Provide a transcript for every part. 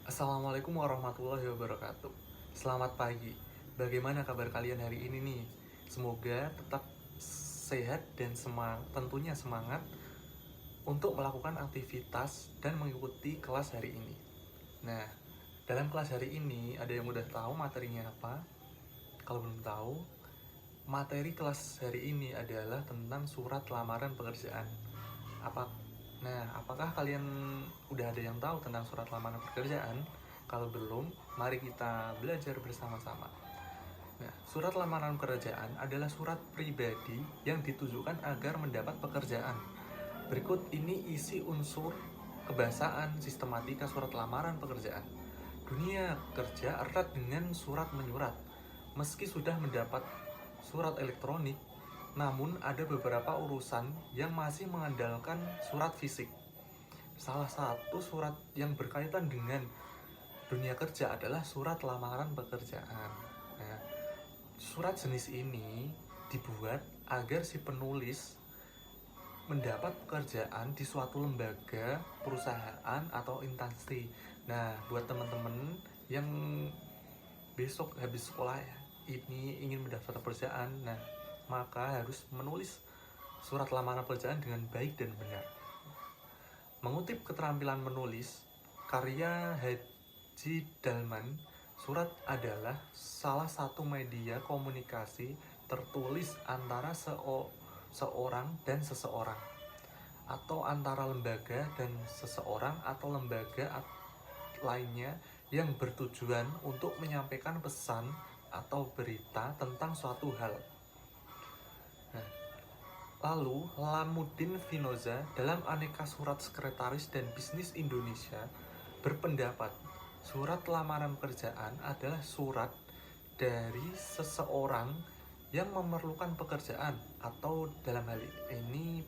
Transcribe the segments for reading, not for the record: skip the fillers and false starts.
Assalamualaikum warahmatullahi wabarakatuh. Selamat pagi. Bagaimana kabar kalian hari ini nih? Semoga tetap sehat dan tentunya semangat untuk melakukan aktivitas dan mengikuti kelas hari ini. Nah, dalam kelas hari ini ada yang udah tahu materinya apa? Kalau belum tahu, materi kelas hari ini adalah tentang surat lamaran pekerjaan. Apa apakah kalian udah ada yang tahu tentang surat lamaran pekerjaan? Kalau belum, mari kita belajar bersama-sama. Nah, surat lamaran pekerjaan adalah surat pribadi yang ditujukan agar mendapat pekerjaan. Berikut ini isi unsur kebahasaan sistematika surat lamaran pekerjaan. Dunia kerja erat dengan surat menyurat. Meski sudah mendapat surat elektronik, namun ada beberapa urusan yang masih mengandalkan surat fisik. Salah satu surat yang berkaitan dengan dunia kerja adalah surat lamaran pekerjaan. Nah, surat jenis ini dibuat agar si penulis mendapat pekerjaan di suatu lembaga, perusahaan, atau instansi. Nah, buat teman-teman yang besok habis sekolah ini ingin mendaftar pekerjaan, nah maka harus menulis surat lamaran pekerjaan dengan baik dan benar. Mengutip keterampilan menulis, karya Haji Dalman, surat adalah salah satu media komunikasi tertulis antara seorang dan seseorang, atau antara lembaga dan seseorang atau lembaga lainnya yang bertujuan untuk menyampaikan pesan atau berita tentang suatu hal. Nah, lalu Lamuddin Finoza dalam Aneka Surat Sekretaris dan Bisnis Indonesia berpendapat surat lamaran pekerjaan adalah surat dari seseorang yang memerlukan pekerjaan atau dalam hal ini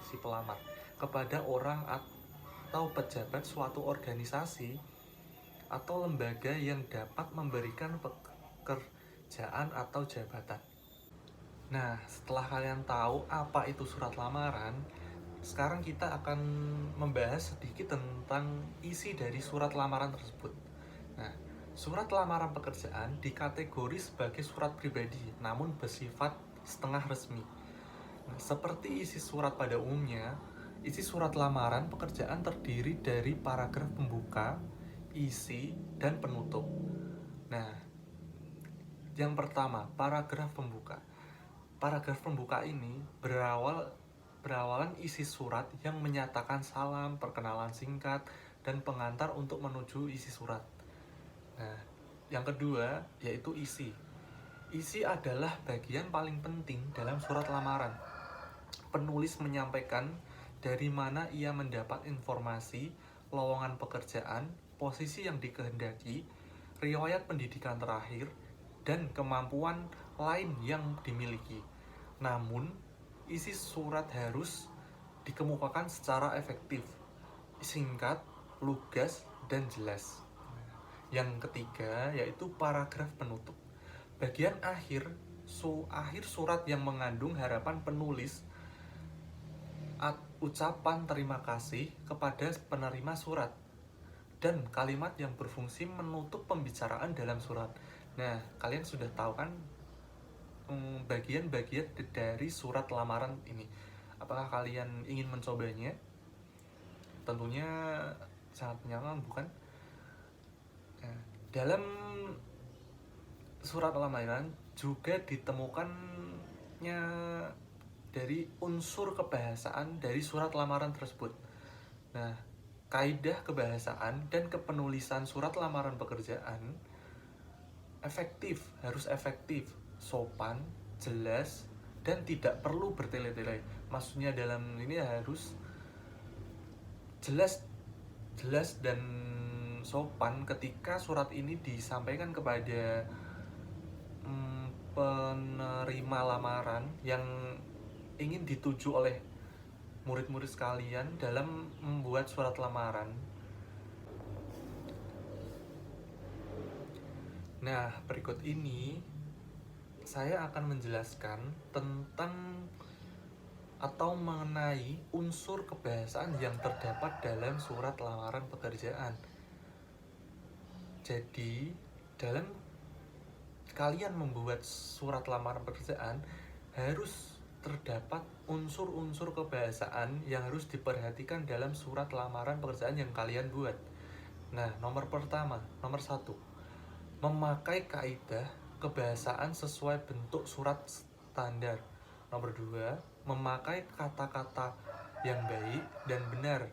si pelamar kepada orang atau pejabat suatu organisasi atau lembaga yang dapat memberikan pekerjaan atau jabatan. Nah, setelah kalian tahu apa itu surat lamaran, sekarang kita akan membahas sedikit tentang isi dari surat lamaran tersebut. Nah, surat lamaran pekerjaan dikategori sebagai surat pribadi, namun bersifat setengah resmi. Nah, seperti isi surat pada umumnya, isi surat lamaran pekerjaan terdiri dari paragraf pembuka, isi, dan penutup. Nah, yang pertama, paragraf pembuka. Paragraf pembuka ini berawalan isi surat yang menyatakan salam, perkenalan singkat, dan pengantar untuk menuju isi surat. Nah, yang kedua yaitu isi. Isi adalah bagian paling penting dalam surat lamaran. Penulis menyampaikan dari mana ia mendapat informasi, lowongan pekerjaan, posisi yang dikehendaki, riwayat pendidikan terakhir, dan kemampuan lain yang dimiliki. Namun, isi surat harus dikemukakan secara efektif, singkat, lugas, dan jelas. Yang ketiga yaitu paragraf penutup. Bagian akhir surat yang mengandung harapan penulis, ucapan terima kasih kepada penerima surat, dan kalimat yang berfungsi menutup pembicaraan dalam surat. Nah, kalian sudah tahu kan bagian-bagian dari surat lamaran ini. Apakah kalian ingin mencobanya? Tentunya sangat menyenangkan, bukan? Nah, dalam surat lamaran juga ditemukannya dari unsur kebahasaan dari surat lamaran tersebut. Nah, kaidah kebahasaan dan kepenulisan surat lamaran pekerjaan harus efektif, sopan, jelas, dan tidak perlu bertele-tele. Maksudnya dalam ini harus jelas dan sopan ketika surat ini disampaikan kepada penerima lamaran yang ingin dituju oleh murid-murid sekalian dalam membuat surat lamaran. Nah, berikut ini saya akan menjelaskan tentang atau mengenai unsur kebahasaan yang terdapat dalam surat lamaran pekerjaan. Jadi, dalam kalian membuat surat lamaran pekerjaan, harus terdapat unsur-unsur kebahasaan yang harus diperhatikan dalam surat lamaran pekerjaan yang kalian buat. Nah, nomor satu, memakai kaidah kebahasaan sesuai bentuk surat standar. Nomor dua, memakai kata-kata yang baik dan benar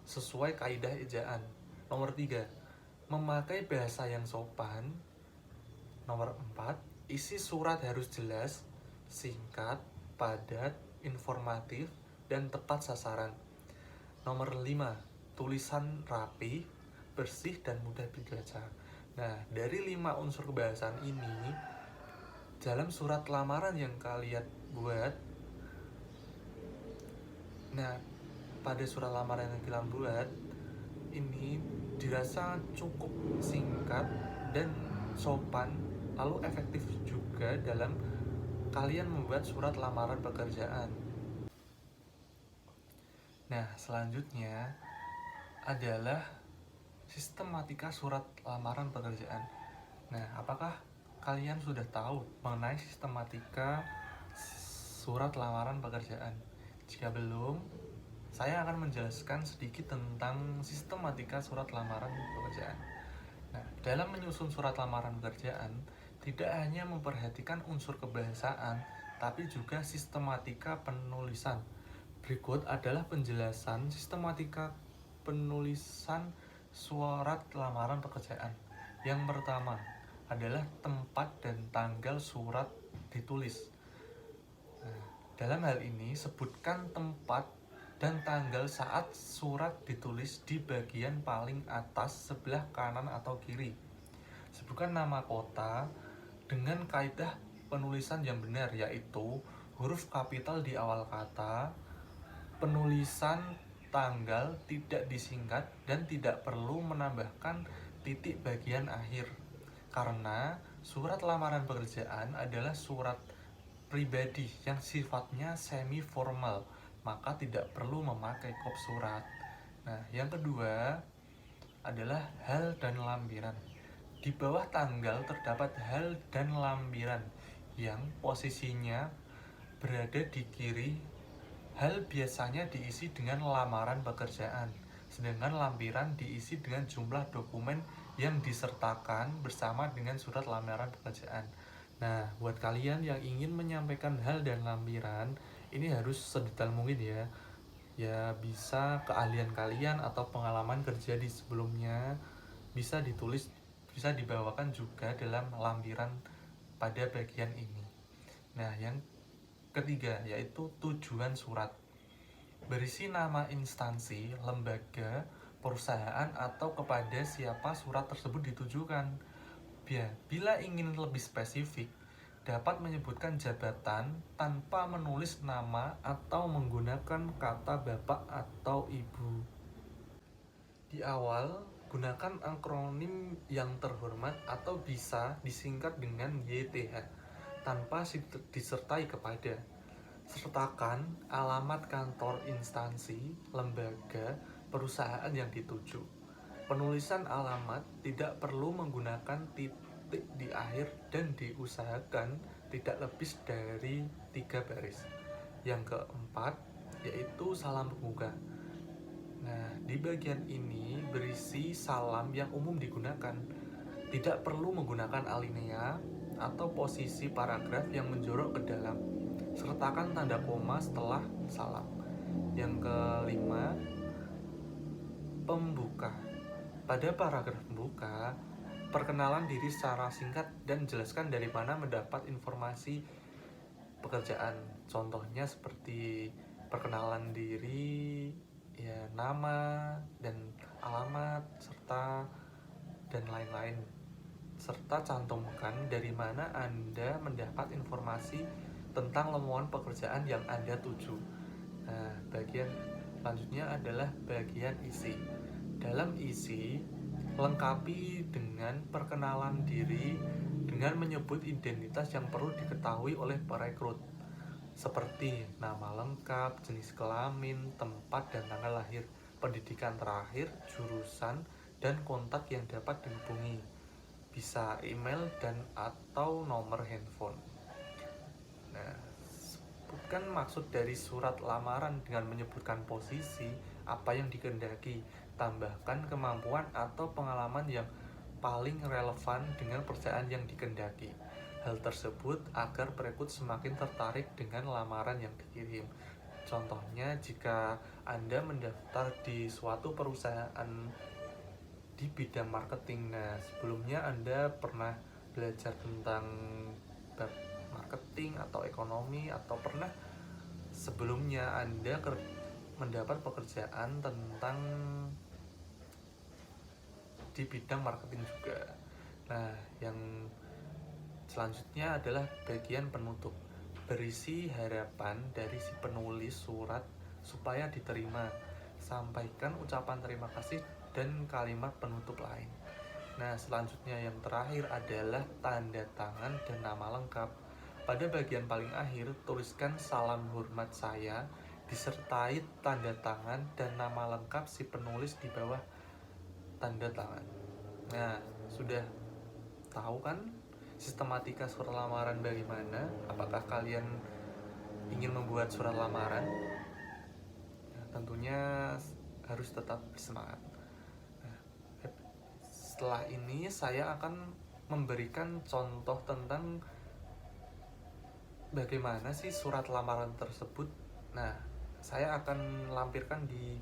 sesuai kaidah ejaan. Nomor tiga, memakai bahasa yang sopan. Nomor 4, isi surat harus jelas, singkat, padat, informatif, dan tepat sasaran. Nomor 5, tulisan rapi, bersih, dan mudah dibaca. Nah, dari 5 unsur kebahasaan ini, dalam surat lamaran yang kalian buat, nah, pada surat lamaran yang kalian buat, ini dirasa cukup singkat dan sopan, lalu efektif juga dalam kalian membuat surat lamaran pekerjaan. Nah, selanjutnya adalah sistematika surat lamaran pekerjaan. Nah, apakah kalian sudah tahu mengenai sistematika surat lamaran pekerjaan? Jika belum, saya akan menjelaskan sedikit tentang sistematika surat lamaran pekerjaan. Nah, dalam menyusun surat lamaran pekerjaan, tidak hanya memperhatikan unsur kebahasaan, tapi juga sistematika penulisan. Berikut adalah penjelasan sistematika penulisan surat lamaran pekerjaan. Yang pertama adalah tempat dan tanggal surat ditulis. Nah, dalam hal ini, sebutkan tempat dan tanggal saat surat ditulis di bagian paling atas sebelah kanan atau kiri. Sebutkan nama kota dengan kaidah penulisan yang benar, yaitu huruf kapital di awal kata, penulisan tanggal tidak disingkat, dan tidak perlu menambahkan titik bagian akhir. Karena surat lamaran pekerjaan adalah surat pribadi yang sifatnya semi formal, maka tidak perlu memakai kop surat. Nah, yang kedua adalah hal dan lampiran. Di bawah tanggal terdapat hal dan lampiran yang posisinya berada di kiri. Hal biasanya diisi dengan lamaran pekerjaan, sedangkan lampiran diisi dengan jumlah dokumen yang disertakan bersama dengan surat lamaran pekerjaan. Nah, buat kalian yang ingin menyampaikan hal dan lampiran, ini harus sedetail mungkin ya. Ya, bisa keahlian kalian atau pengalaman kerja di sebelumnya bisa ditulis, bisa dibawakan juga dalam lampiran pada bagian ini. Nah, yang ketiga yaitu tujuan surat. Berisi nama instansi, lembaga, perusahaan, atau kepada siapa surat tersebut ditujukan. Bila ingin lebih spesifik, dapat menyebutkan jabatan tanpa menulis nama atau menggunakan kata bapak atau ibu. Di awal, gunakan akronim yang terhormat atau bisa disingkat dengan YTH tanpa disertai kepada. Sertakan alamat kantor instansi, lembaga, perusahaan yang dituju. Penulisan alamat tidak perlu menggunakan titik di akhir dan diusahakan tidak lebih dari 3 baris. Yang keempat yaitu salam pembuka. Nah, di bagian ini berisi salam yang umum digunakan. Tidak perlu menggunakan alinea atau posisi paragraf yang menjorok ke dalam. Sertakan tanda koma setelah salam. Yang kelima, pembuka. Pada paragraf pembuka, perkenalan diri secara singkat dan jelaskan dari mana mendapat informasi pekerjaan. Contohnya seperti perkenalan diri, ya, nama dan alamat serta dan lain-lain. Serta cantumkan dari mana Anda mendapat informasi tentang lowongan pekerjaan yang Anda tuju. Nah, bagian selanjutnya adalah bagian isi. Dalam isi, lengkapi dengan perkenalan diri dengan menyebut identitas yang perlu diketahui oleh perekrut, seperti nama lengkap, jenis kelamin, tempat dan tanggal lahir, pendidikan terakhir, jurusan, dan kontak yang dapat dihubungi, bisa email dan atau nomor handphone. Nah, sebutkan maksud dari surat lamaran dengan menyebutkan posisi apa yang dikehendaki. Tambahkan kemampuan atau pengalaman yang paling relevan dengan pekerjaan yang dikehendaki. Hal tersebut agar perekrut semakin tertarik dengan lamaran yang dikirim. Contohnya, jika Anda mendaftar di suatu perusahaan di bidang marketing, nah sebelumnya Anda pernah belajar tentang marketing atau ekonomi, atau pernah sebelumnya Anda mendapat pekerjaan tentang di bidang marketing juga. Nah, yang selanjutnya adalah bagian penutup. Berisi harapan dari si penulis surat supaya diterima. Sampaikan ucapan terima kasih dan kalimat penutup lain. Nah, selanjutnya yang terakhir adalah tanda tangan dan nama lengkap. Pada bagian paling akhir, tuliskan salam hormat saya disertai tanda tangan dan nama lengkap si penulis di bawah tanda tangan. Nah, sudah tahu kan sistematika surat lamaran bagaimana? Apakah kalian ingin membuat surat lamaran? Nah, tentunya harus tetap bersemangat. Nah, setelah ini saya akan memberikan contoh tentang bagaimana sih surat lamaran tersebut. Nah, saya akan lampirkan di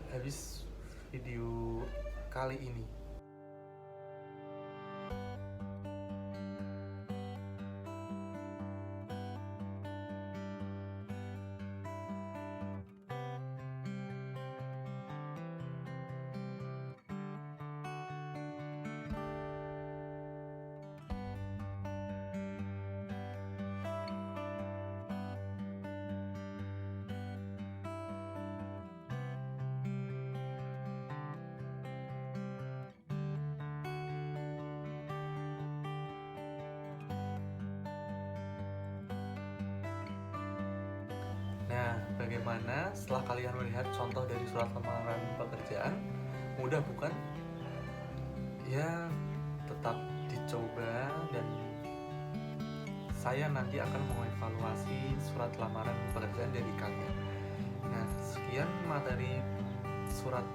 habis video kali ini. Nah, bagaimana setelah kalian melihat contoh dari surat lamaran pekerjaan? Mudah bukan? Ya, tetap dicoba dan saya nanti akan mengevaluasi surat lamaran pekerjaan dari kalian. Nah, sekian materi surat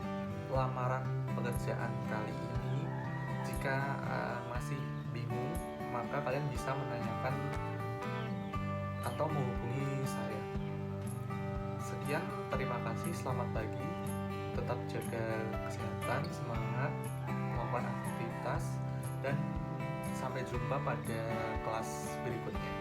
lamaran pekerjaan kali ini. Jika masih bingung, maka kalian bisa menanyakan atau menghubungi saya. Sekian, terima kasih, selamat pagi, tetap jaga kesehatan, semangat melakukan aktivitas, dan sampai jumpa pada kelas berikutnya.